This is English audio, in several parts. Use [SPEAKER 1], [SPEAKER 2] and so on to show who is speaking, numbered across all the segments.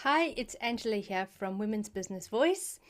[SPEAKER 1] Hi, it's Angela here from Women's Business Voice,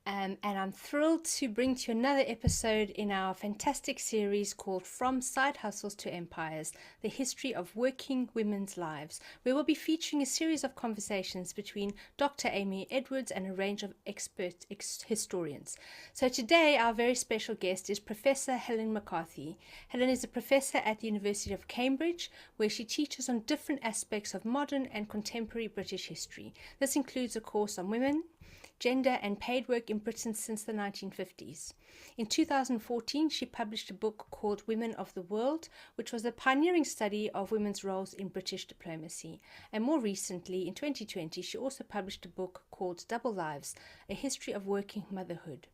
[SPEAKER 1] and I'm thrilled to bring to you another episode in our fantastic series called From Side Hustles to Empires, the history of working women's lives, where we'll be featuring a series of conversations between Dr. Amy Edwards and a range of expert historians. So today, our very special guest is Professor Helen McCarthy. Helen is a professor at the University of Cambridge, where she teaches on different aspects of modern and contemporary British history. This includes a course on women, gender and paid work in Britain since the 1950s. In 2014, she published a book called Women of the World, which was a pioneering study of women's roles in British diplomacy. And more recently, in 2020, she also published a book called Double Lives, A History of Working Motherhood.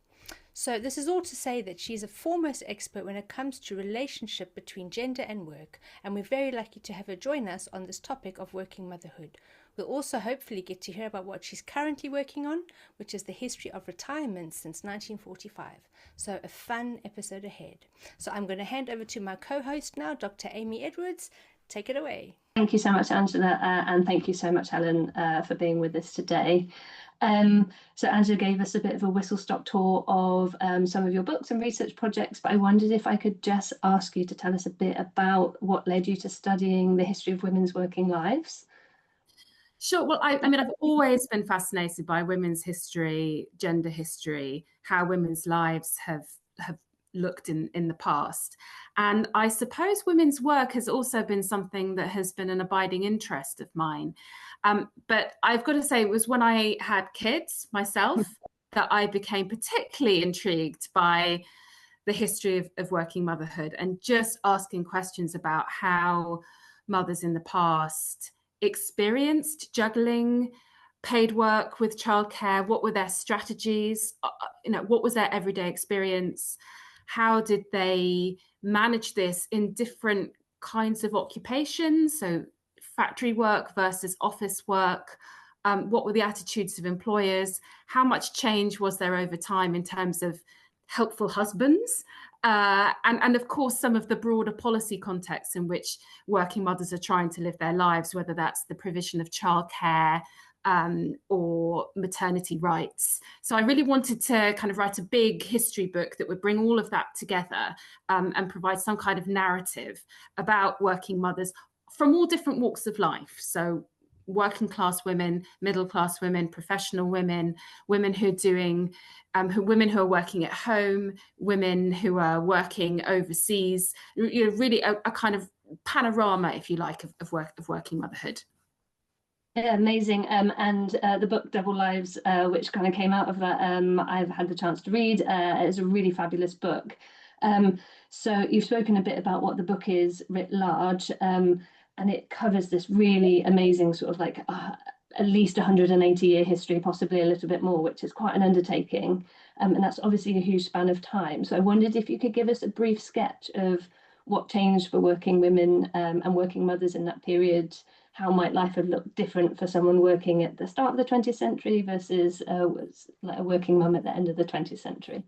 [SPEAKER 1] So this is all to say that she's a foremost expert when it comes to relationship between gender and work, and we're very lucky to have her join us on this topic of working motherhood. We'll also hopefully get to hear about what she's currently working on, which is the history of retirement since 1945. So a fun episode ahead. So I'm going to hand over to my co-host now, Dr. Amy Edwards. Take it away.
[SPEAKER 2] Thank you so much, Angela, and thank you so much, Helen, for being with us today. So Angela gave us a bit of a whistle-stop tour of some of your books and research projects, but I wondered if I could just ask you to tell us a bit about what led you to studying the history of women's working lives.
[SPEAKER 3] Sure. Well, I mean, I've always been fascinated by women's history, gender history, how women's lives have looked in the past. And I suppose women's work has also been something that has been an abiding interest of mine. But I've got to say, it was when I had kids myself that I became particularly intrigued by the history of working motherhood and just asking questions about how mothers in the past experienced juggling paid work with childcare. What were their strategies? What was their everyday experience? How did they manage this in different kinds of occupations? So factory work versus office work. What were the attitudes of employers? How much change was there over time in terms of helpful husbands? And of course, some of the broader policy contexts in which working mothers are trying to live their lives, whether that's the provision of childcare or maternity rights. So I really wanted to kind of write a big history book that would bring all of that together and provide some kind of narrative about working mothers from all different walks of life. So working class women, middle class women, professional women, women who are doing, women who are working at home, women who are working overseas. Really a kind of panorama, if you like, of working motherhood.
[SPEAKER 2] Yeah, amazing. And the book Double Lives, which kind of came out of that, I've had the chance to read. It's a really fabulous book. So you've spoken a bit about what the book is writ large. And it covers this really amazing sort of like at least 180-year history, possibly a little bit more, which is quite an undertaking. And that's obviously a huge span of time. So I wondered if you could give us a brief sketch of what changed for working women and working mothers in that period. How might life have looked different for someone working at the start of the 20th century versus like a working mum at the end of the 20th century?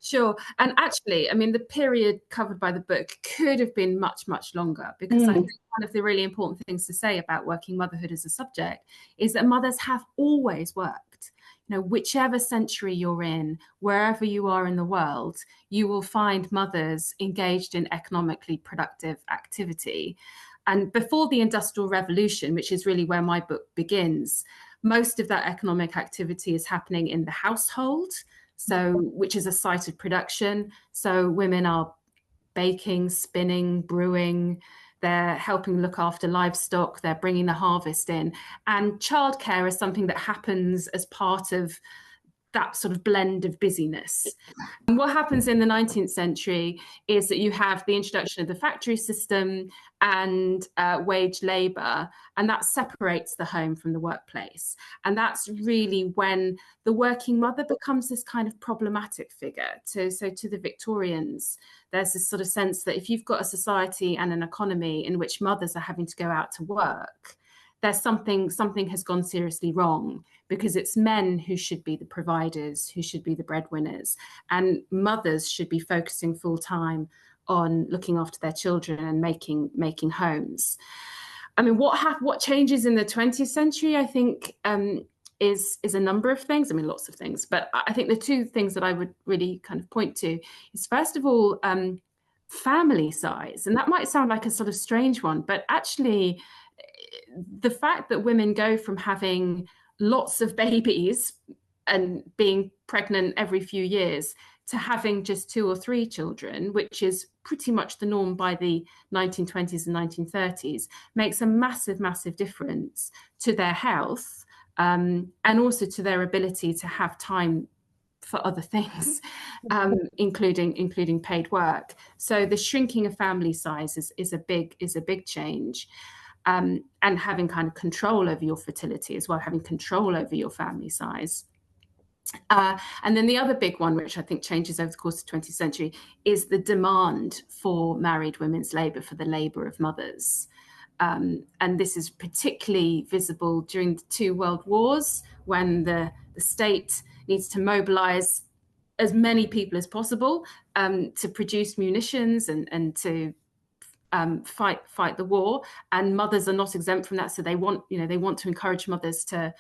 [SPEAKER 3] Sure. And actually, I mean, the period covered by the book could have been much, much longer, because I think one of the really important things to say about working motherhood as a subject is that mothers have always worked. Whichever century you're in, wherever you are in the world, you will find mothers engaged in economically productive activity. And before the Industrial Revolution, which is really where my book begins, most of that economic activity is happening in the household. So, which is a site of production. So women are baking, spinning, brewing, they're helping look after livestock, they're bringing the harvest in. And childcare is something that happens as part of that sort of blend of busyness. And what happens in the 19th century is that you have the introduction of the factory system and wage labour, and that separates the home from the workplace. And that's really when the working mother becomes this kind of problematic figure. So to the Victorians, there's this sort of sense that if you've got a society and an economy in which mothers are having to go out to work, there's something has gone seriously wrong, because it's men who should be the providers, who should be the breadwinners, and mothers should be focusing full time on looking after their children and making homes. I mean, what changes in the 20th century, I think, is a number of things. I mean, lots of things, but I think the two things that I would really kind of point to is, first of all, family size. And that might sound like a sort of strange one, but actually the fact that women go from having lots of babies and being pregnant every few years to having just 2 or 3 children, which is pretty much the norm by the 1920s and 1930s, makes a massive, massive difference to their health, and also to their ability to have time for other things, including paid work. So the shrinking of family size is a big change. And having kind of control over your fertility as well, having control over your family size. And then the other big one, which I think changes over the course of the 20th century, is the demand for married women's labour, for the labour of mothers. And this is particularly visible during the 2 world wars, when the state needs to mobilise as many people as possible to produce munitions and to fight the war. And mothers are not exempt from that, so they want to encourage mothers to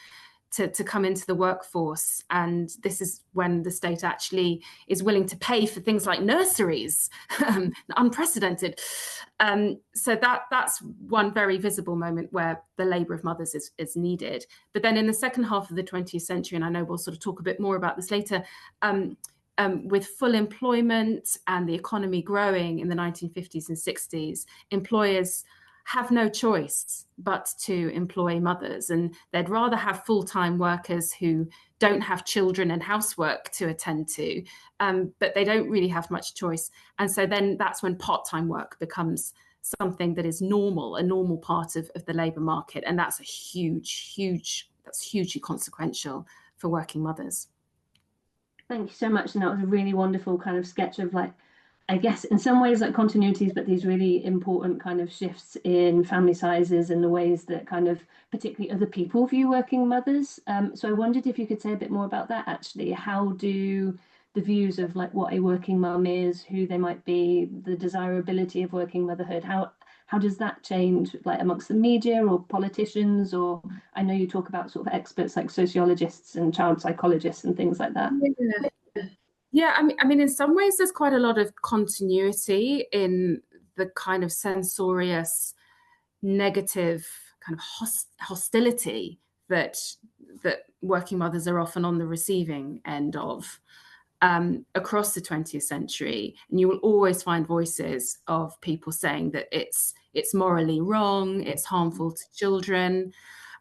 [SPEAKER 3] come into the workforce. And this is when the state actually is willing to pay for things like nurseries, unprecedented. So that's one very visible moment where the labour of mothers is needed. But then in the second half of the 20th century, and I know we'll sort of talk a bit more about this later, with full employment and the economy growing in the 1950s and 60s, employers have no choice but to employ mothers, and they'd rather have full-time workers who don't have children and housework to attend to, but they don't really have much choice. And so then that's when part-time work becomes something that is normal, a normal part of the labour market, and that's hugely consequential for working mothers.
[SPEAKER 2] Thank you so much. And that was a really wonderful kind of sketch of, like, I guess in some ways like continuities, but these really important kind of shifts in family sizes and the ways that kind of particularly other people view working mothers. So I wondered if you could say a bit more about that, actually. How do the views of like what a working mum is, who they might be, the desirability of working motherhood, how does that change, like amongst the media or politicians? Or I know you talk about sort of experts like sociologists and child psychologists and things like that.
[SPEAKER 3] Yeah, I mean, in some ways, there's quite a lot of continuity in the kind of censorious, negative kind of hostility that working mothers are often on the receiving end of across the 20th century. And you will always find voices of people saying that it's morally wrong, it's harmful to children.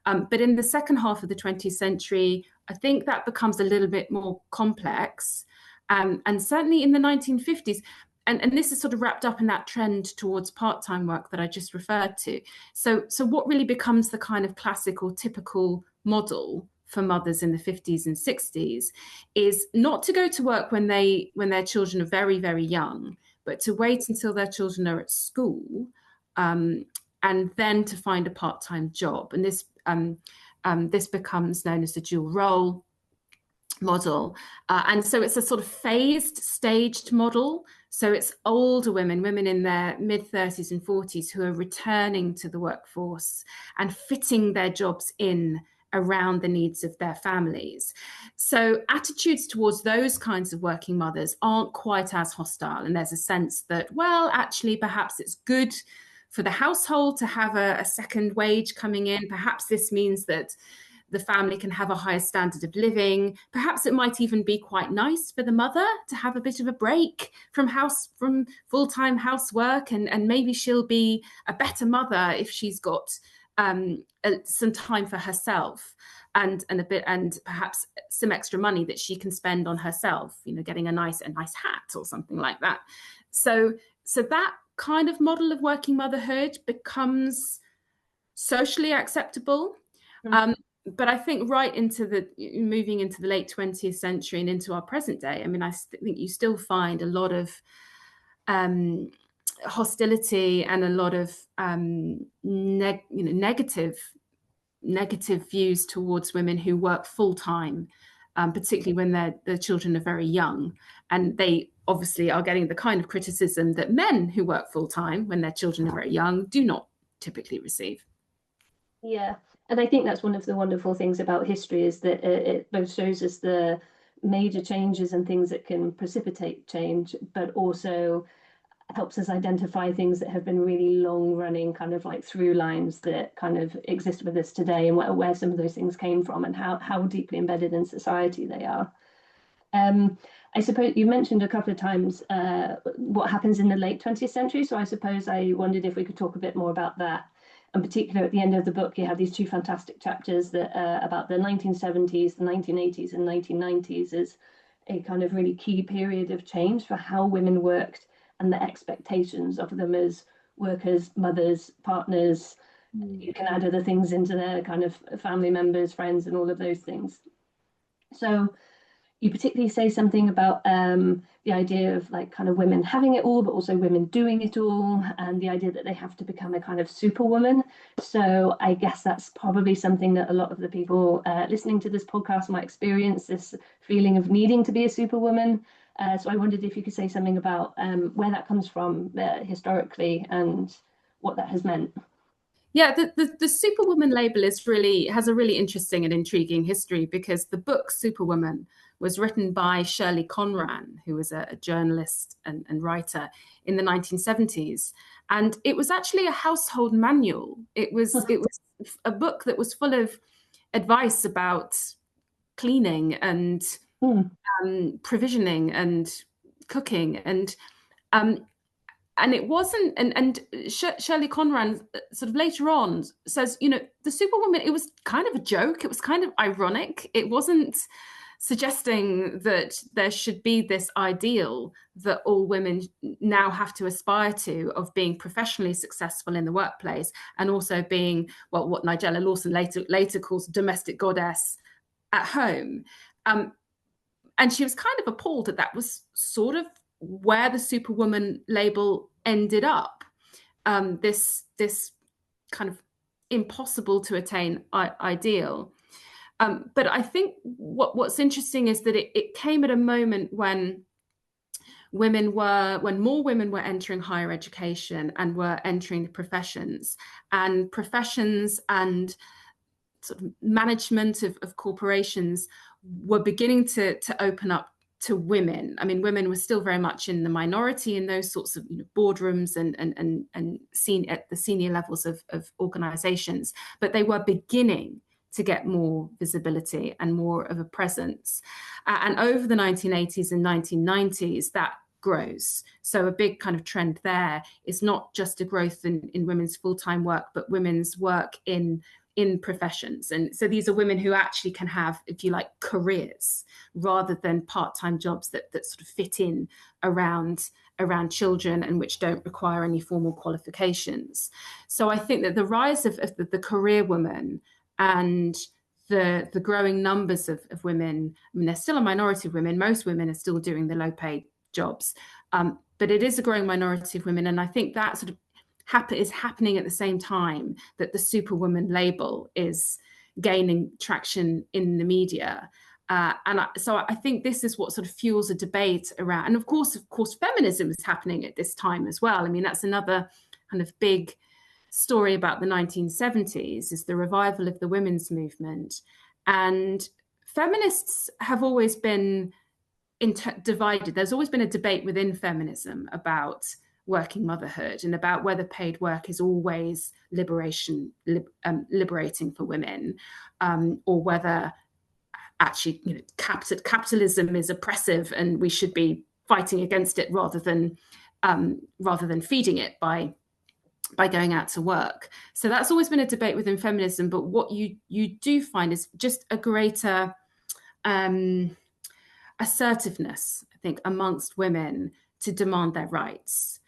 [SPEAKER 3] But in the second half of the 20th century, I think that becomes a little bit more complex. And certainly in the 1950s, and this is sort of wrapped up in that trend towards part-time work that I just referred to. So what really becomes the kind of classic or typical model for mothers in the 50s and 60s is not to go to work when their children are very, very young, but to wait until their children are at school, and then to find a part-time job. And this becomes known as the dual role model. And so it's a sort of phased, staged model. So it's older women in their mid-30s and 40s who are returning to the workforce and fitting their jobs in around the needs of their families. So attitudes towards those kinds of working mothers aren't quite as hostile. And there's a sense that, well, actually, perhaps it's good for the household to have a second wage coming in. Perhaps this means that the family can have a higher standard of living. Perhaps it might even be quite nice for the mother to have a bit of a break from full-time housework, and maybe she'll be a better mother if she's got some time for herself and perhaps some extra money that she can spend on herself, getting a nice hat or something like that. So that kind of model of working motherhood becomes socially acceptable. But I think moving into the late 20th century and into our present day, I mean, I think you still find a lot of hostility and a lot of negative views towards women who work full time, particularly when their children are very young, and they obviously are getting the kind of criticism that men who work full time when their children are very young do not typically receive.
[SPEAKER 2] Yeah, and I think that's one of the wonderful things about history is that it both shows us the major changes and things that can precipitate change, but also helps us identify things that have been really long running kind of like through lines that kind of exist with us today, and where some of those things came from and how deeply embedded in society they are. I suppose you mentioned a couple of times what happens in the late 20th century. So I suppose I wondered if we could talk a bit more about that. In particular, at the end of the book, you have these two fantastic chapters that about the 1970s, the 1980s, and 1990s as a kind of really key period of change for how women worked and the expectations of them as workers, mothers, partners. You can add other things into there, kind of family members, friends, and all of those things. So you particularly say something about the idea of like kind of women having it all, but also women doing it all, and the idea that they have to become a kind of superwoman. So I guess that's probably something that a lot of the people listening to this podcast might experience, this feeling of needing to be a superwoman. So I wondered if you could say something about where that comes from historically and what that has meant.
[SPEAKER 3] Yeah, the Superwoman label has a really interesting and intriguing history, because the book Superwoman was written by Shirley Conran, who was a journalist and writer in the 1970s. And it was actually a household manual. It was a book that was full of advice about cleaning and provisioning and cooking, and it wasn't, and Shirley Conran sort of later on says, the Superwoman, it was kind of a joke. It was kind of ironic. It wasn't suggesting that there should be this ideal that all women now have to aspire to, of being professionally successful in the workplace and also being, well, what Nigella Lawson later calls domestic goddess at home. And she was kind of appalled that was sort of where the Superwoman label ended up, this kind of impossible to attain ideal. But I think what's interesting is that it came at a moment when more women were entering higher education and were entering the professions and sort of management of corporations were beginning to open up to women. I mean, women were still very much in the minority in those sorts of boardrooms and seen at the senior levels of organizations, but they were beginning to get more visibility and more of a presence. And over the 1980s and 1990s, that grows. So a big kind of trend there is not just a growth in women's full-time work, but women's work in professions. And so these are women who actually can have, if you like, careers rather than part-time jobs that sort of fit in around children and which don't require any formal qualifications. So I think that the rise of the career woman and the growing numbers of women, I mean, there's still a minority of women. Most women are still doing the low-paid jobs, but it is a growing minority of women. And I think that sort of is happening at the same time that the Superwoman label is gaining traction in the media. So I think this is what sort of fuels a debate around, and of course, feminism is happening at this time as well. I mean, that's another kind of big story about the 1970s, is the revival of the women's movement. And feminists have always been divided. There's always been a debate within feminism about working motherhood and about whether paid work is always liberating for women, or whether actually capitalism is oppressive and we should be fighting against it rather than feeding it by going out to work. So that's always been a debate within feminism. But what you do find is just a greater assertiveness, I think, amongst women to demand their rights.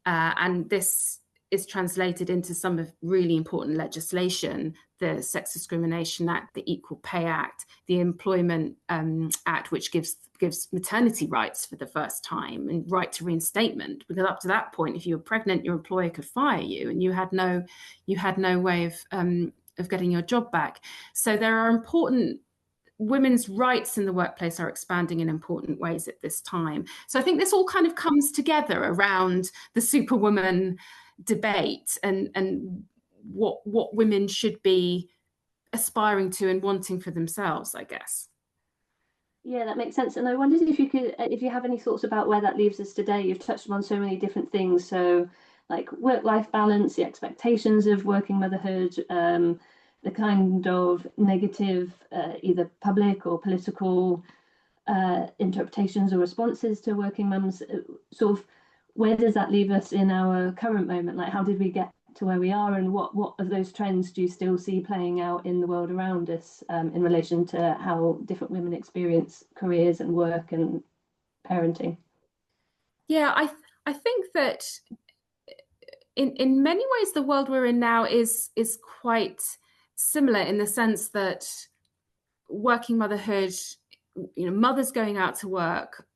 [SPEAKER 3] And this is translated into some of really important legislation: the Sex Discrimination Act, the Equal Pay Act, the Employment Act, which gives maternity rights for the first time, and right to reinstatement, because up to that point, if you were pregnant, your employer could fire you, and you had no way of getting your job back. So there are important women's rights in the workplace are expanding in important ways at this time. So I think this all kind of comes together around the Superwoman debate, and what women should be aspiring to and wanting for themselves, I guess.
[SPEAKER 2] Yeah, that makes sense. And I wondered if you have any thoughts about where that leaves us today. You've touched on so many different things. So like work-life balance, the expectations of working motherhood, the kind of negative, either public or political interpretations or responses to working mums. Sort of, where does that leave us in our current moment? Like, how did we get to where we are, and what of those trends do you still see playing out in the world around us, in relation to how different women experience careers and work and parenting?
[SPEAKER 3] Yeah, I think that in many ways the world we're in now is quite similar, in the sense that working motherhood, mothers going out to work,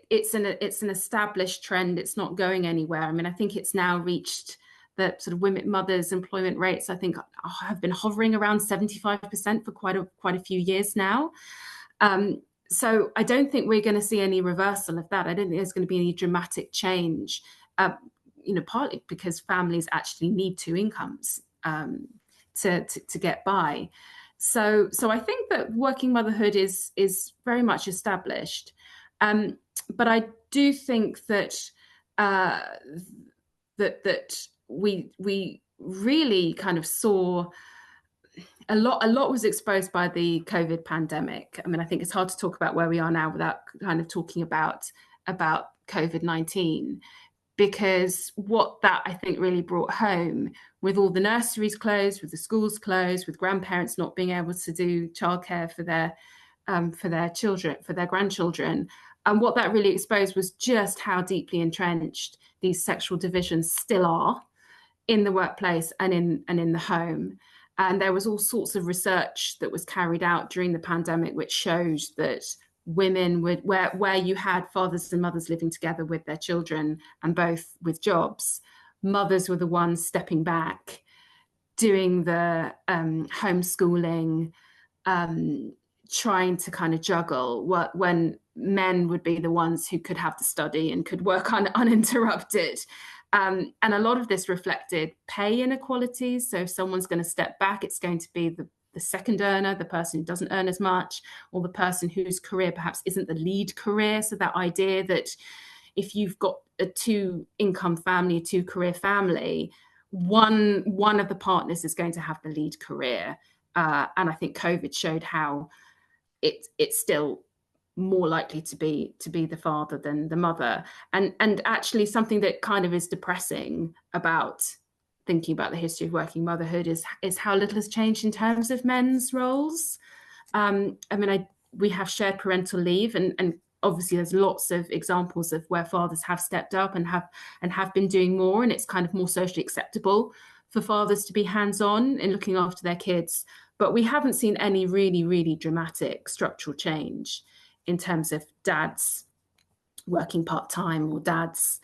[SPEAKER 3] it's an established trend. It's not going anywhere. I mean, I think it's now reached the sort of women mothers employment rates, I think, have been hovering around 75% for quite a few years now. So I don't think we're going to see any reversal of that. I don't think there's going to be any dramatic change, partly because families actually need two incomes to get by. So I think that working motherhood is very much established. But I do think that that we really kind of saw a lot was exposed by the COVID pandemic. I mean, I think it's hard to talk about where we are now without kind of talking about COVID-19, because what that, I think, really brought home, with all the nurseries closed, with the schools closed, with grandparents not being able to do childcare for their children, for their grandchildren, and what that really exposed was just how deeply entrenched these sexual divisions still are in the workplace and in the home. And there was all sorts of research that was carried out during the pandemic which shows that women where you had fathers and mothers living together with their children and both with jobs, mothers were the ones stepping back, doing the homeschooling, trying to kind of juggle when men would be the ones who could have the study and could work uninterrupted. And a lot of this reflected pay inequalities. So if someone's going to step back, it's going to be the second earner, the person who doesn't earn as much, or the person whose career perhaps isn't the lead career. So that idea that if you've got a two-income family, a two-career family, one of the partners is going to have the lead career. And I think COVID showed how it's still more likely to be the father than the mother. And actually something that kind of is depressing about thinking about the history of working motherhood is how little has changed in terms of men's roles. We have shared parental leave, and obviously there's lots of examples of where fathers have stepped up and have been doing more, and it's kind of more socially acceptable for fathers to be hands-on in looking after their kids. But we haven't seen any really, really dramatic structural change in terms of dads working part-time or dads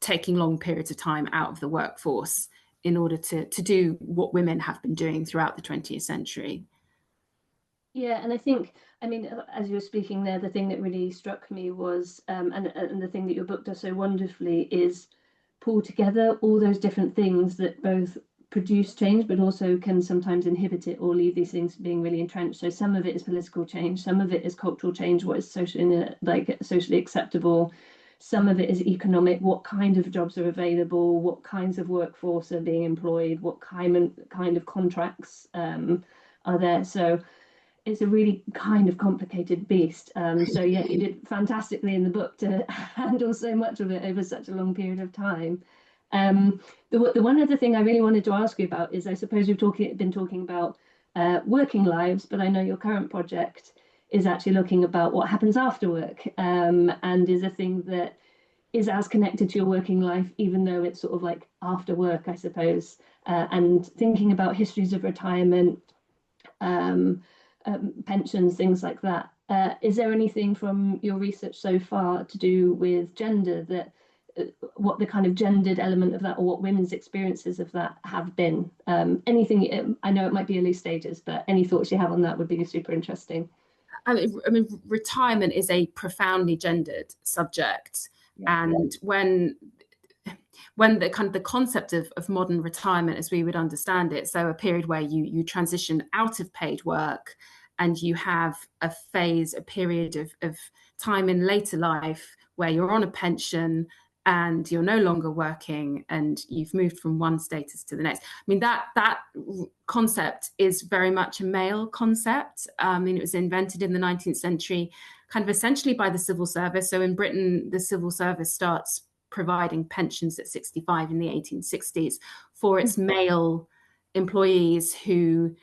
[SPEAKER 3] taking long periods of time out of the workforce in order to do what women have been doing throughout the 20th century.
[SPEAKER 2] Yeah, and I think, I mean, as you were speaking there, the thing that really struck me was, and the thing that your book does so wonderfully is pull together all those different things that both produce change, but also can sometimes inhibit it or leave these things being really entrenched. So some of it is political change, some of it is cultural change, what is socially acceptable. Some of it is economic, what kind of jobs are available, what kinds of workforce are being employed, what kind of contracts are there. So it's a really kind of complicated beast. So yeah, you did fantastically in the book to handle so much of it over such a long period of time. The one other thing I really wanted to ask you about is, I suppose we've been talking about working lives, but I know your current project is actually looking about what happens after work, and is a thing that is as connected to your working life, even though it's sort of like after work, I suppose, and thinking about histories of retirement, pensions, things like that. Is there anything from your research so far to do with gender, that what the kind of gendered element of that, or what women's experiences of that have been? Anything, I know it might be early stages, but any thoughts you have on that would be super interesting.
[SPEAKER 3] I mean, retirement is a profoundly gendered subject. Yeah. And when when the kind of the concept of modern retirement as we would understand it, so a period where you transition out of paid work and you have a period of time in later life where you're on a pension and you're no longer working and you've moved from one status to the next. I mean, that concept is very much a male concept. I mean, it was invented in the 19th century, kind of essentially by the civil service. So in Britain, the civil service starts providing pensions at 65 in the 1860s for its male employees who've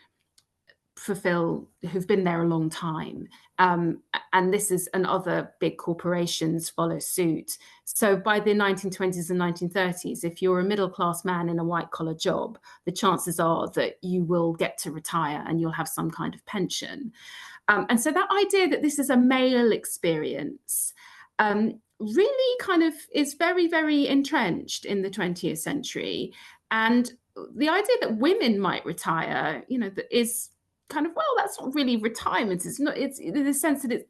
[SPEAKER 3] been there a long time. And this is, and other big corporations follow suit. So by the 1920s and 1930s, if you're a middle-class man in a white-collar job, the chances are that you will get to retire and you'll have some kind of pension. And so that idea that this is a male experience really kind of is very, very entrenched in the 20th century. And the idea that women might retire, that is kind of, well, that's not really retirement. It's not. It's in the sense that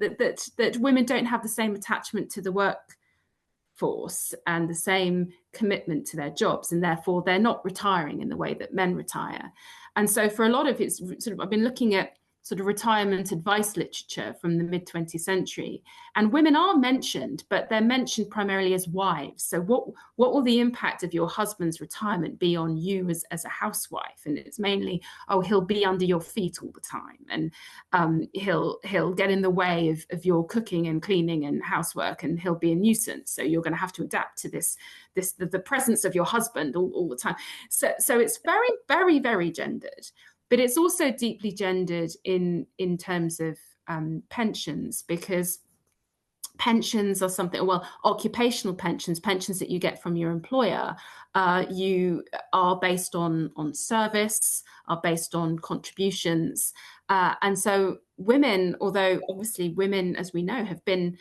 [SPEAKER 3] that women don't have the same attachment to the workforce and the same commitment to their jobs, and therefore they're not retiring in the way that men retire. And so for a lot of it's sort of, I've been looking at sort of retirement advice literature from the mid-20th century, and women are mentioned, but they're mentioned primarily as wives. So what will the impact of your husband's retirement be on you as a housewife? And it's mainly, oh, he'll be under your feet all the time, and he'll get in the way of your cooking and cleaning and housework, and he'll be a nuisance. So you're going to have to adapt to the presence of your husband all the time. So it's very, very, very gendered. But it's also deeply gendered in terms of pensions, because pensions are something, well, occupational pensions that you get from your employer, you are based on service, are based on contributions. And so women, although obviously women, as we know, have been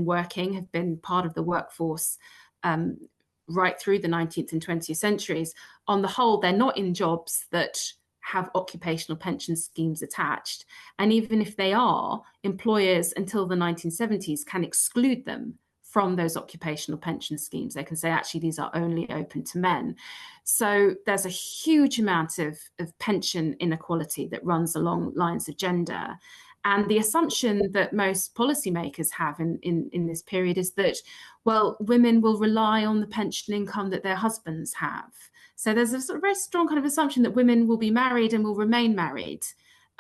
[SPEAKER 3] working, have been part of the workforce right through the 19th and 20th centuries, on the whole, they're not in jobs that have occupational pension schemes attached. And even if they are, employers until the 1970s can exclude them from those occupational pension schemes. They can say, actually, these are only open to men. So there's a huge amount of pension inequality that runs along lines of gender. And the assumption that most policymakers have in this period is that, well, women will rely on the pension income that their husbands have. So there's a sort of very strong kind of assumption that women will be married and will remain married,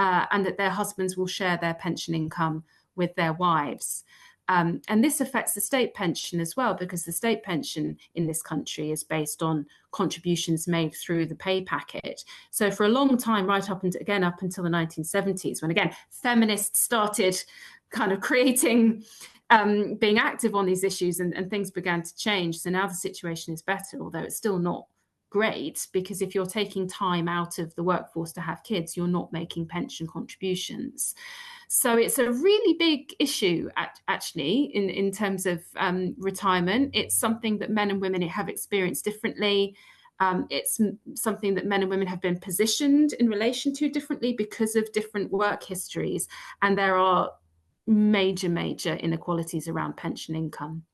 [SPEAKER 3] and that their husbands will share their pension income with their wives. And this affects the state pension as well, because the state pension in this country is based on contributions made through the pay packet. So for a long time, right up until the 1970s, when again feminists started kind of creating, being active on these issues, and things began to change. So now the situation is better, although it's still not great, because if you're taking time out of the workforce to have kids, you're not making pension contributions. So it's a really big issue, actually, in terms of retirement. It's something that men and women have experienced differently. It's something that men and women have been positioned in relation to differently because of different work histories. And there are major inequalities around pension income.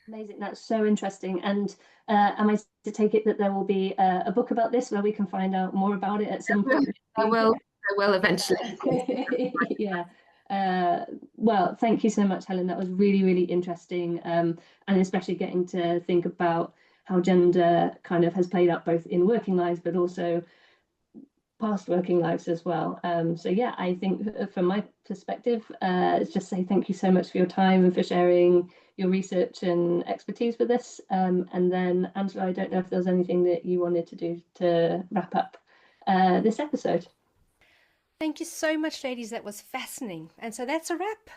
[SPEAKER 2] Amazing. That's so interesting. And am I to take it that there will be a book about this where we can find out more about it at some point?
[SPEAKER 3] I will eventually.
[SPEAKER 2] Yeah. Well, thank you so much, Helen. That was really, really interesting. And especially getting to think about how gender kind of has played out both in working lives, but also past working lives as well. So yeah, I think from my perspective, just say thank you so much for your time and for sharing your research and expertise with us. And then Angela, I don't know if there's anything that you wanted to do to wrap up this episode.
[SPEAKER 1] Thank you so much, ladies. That was fascinating. And so that's a wrap.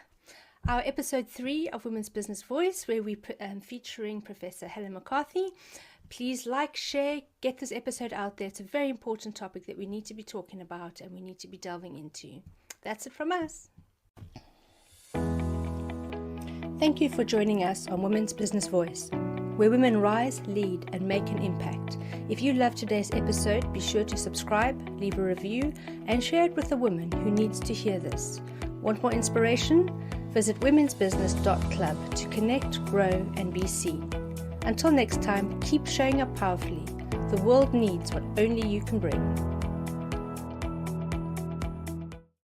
[SPEAKER 1] Our episode 3 of Women's Business Voice, where we're featuring Professor Helen McCarthy. Please like, share, get this episode out there. It's a very important topic that we need to be talking about and we need to be delving into. That's it from us. Thank you for joining us on Women's Business Voice, where women rise, lead, and make an impact. If you loved today's episode, be sure to subscribe, leave a review, and share it with a woman who needs to hear this. Want more inspiration? Visit womensbusiness.club to connect, grow, and be seen. Until next time, keep showing up powerfully. The world needs what only you can bring.